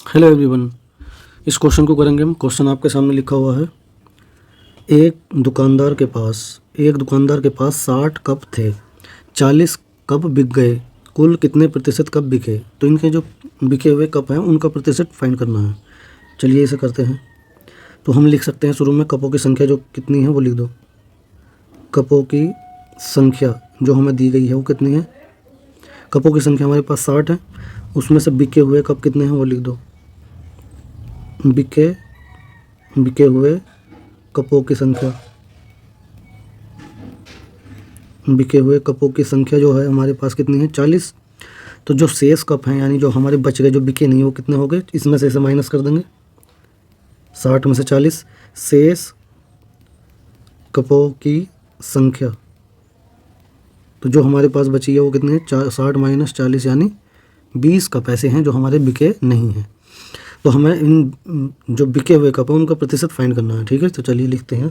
Hello everyone. इस question को करेंगे हम। क्वेश्चन आपके सामने लिखा हुआ है, एक दुकानदार के पास 60 कप थे, 40 कप बिक गए, कुल कितने प्रतिशत कप बिके? तो इनके जो बिके हुए कप हैं उनका प्रतिशत फाइंड करना है। चलिए इसे करते हैं। तो हम लिख सकते हैं शुरू में कपों की संख्या जो कितनी है वो लिख दो। कपों की संख्या जो हमें दी गई है वो कितनी है? कपों की संख्या हमारे पास 60 है, उसमें से बिके हुए कप कितने हैं वो लिख दो। बिके हुए कपों की संख्या, बिके हुए कपों की संख्या जो है हमारे पास कितनी है? 40। तो जो शेष कप हैं यानी जो हमारे बच गए, जो बिके नहीं, वो कितने हो गए? इसमें से इसे माइनस कर देंगे। 60 में से 40, शेष कपों की संख्या, तो जो हमारे पास बची है वो कितनी है? 60 माइनस 40 यानी 20 कप ऐसे हैं जो हमारे बिके नहीं हैं। तो हमें इन जो बिके हुए कप हैं उनका प्रतिशत फाइंड करना है। ठीक है, तो चलिए लिखते हैं।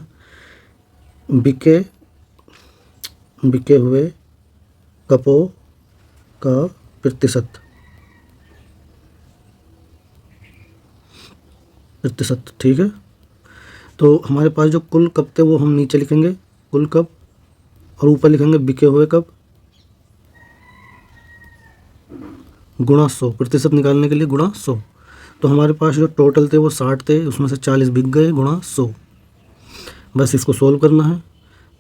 बिके हुए कपों का प्रतिशत। ठीक है, तो हमारे पास जो कुल कप थे वो हम नीचे लिखेंगे कुल कप, और ऊपर लिखेंगे बिके हुए कप गुणा 100। प्रतिशत निकालने के लिए गुणा 100। तो हमारे पास जो टोटल थे वो 60 थे, उसमें से 40 बिक गए गुणा 100। बस इसको सोल्व करना है।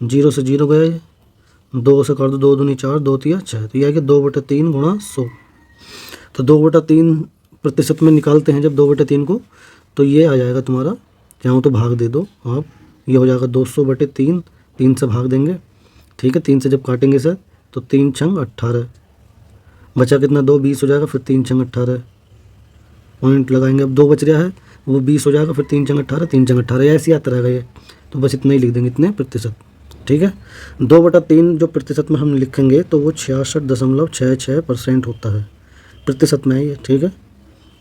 0 से 0 गए, 2 से कर दो, 2 दूनी 4, 2 तिया 6, तो यह है कि 2/3 गुणा 100। तो 2/3 प्रतिशत में निकालते हैं जब 2/3 को, तो ये आ जाएगा तुम्हारा, चाहो तो भाग दे दो आप, ये हो जाएगा 200/3। 3 से भाग देंगे, ठीक है। 3 से जब काटेंगे सर तो 3 छंग 18, बचा कितना? 2, 20 हो जाएगा, फिर 3 छंग 18 पॉइंट लगाएंगे। अब 2 बच रहा है, वो 20 हो जाएगा, फिर 3 छंग 18, 3 छंग 18, ऐसे आता रहेगा ये। तो बस इतना ही लिख देंगे, इतने प्रतिशत। ठीक है, 2/3 जो प्रतिशत में हम लिखेंगे तो वो 66.66% होता है, प्रतिशत में है ये। ठीक है,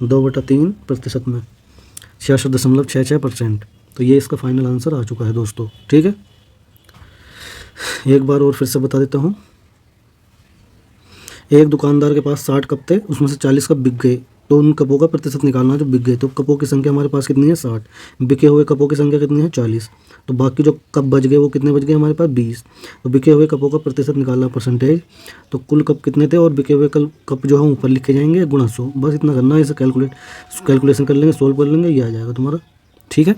2/3 प्रतिशत में 66.66%। तो ये इसका फाइनल आंसर आ चुका है दोस्तों। ठीक है, एक बार और फिर से बता देता हूँ। एक दुकानदार के पास 60 कप थे, उसमें से 40 कप बिक गए, तो उन कपों का प्रतिशत निकालना है जो बिक गए। तो कपों की संख्या हमारे पास कितनी है? 60। बिके हुए कपों की संख्या कितनी है? 40। तो बाकी जो कप बच गए वो कितने बच गए हमारे पास? 20। तो बिके हुए कपों का प्रतिशत निकालना परसेंटेज। तो कुल कप कितने थे और बिके हुए कप जो है ऊपर लिखे जाएंगे गुणा 100। बस इतना करना है, इसे कैलकुलेशन कर लेंगे, सोल्व कर लेंगे, ये आ जाएगा तुम्हारा। ठीक है,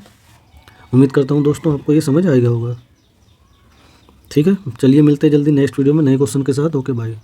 उम्मीद करता हूँ दोस्तों आपको ये समझ आएगा होगा। ठीक है, चलिए मिलते हैं जल्दी नेक्स्ट वीडियो में नए क्वेश्चन के साथ। Okay bye.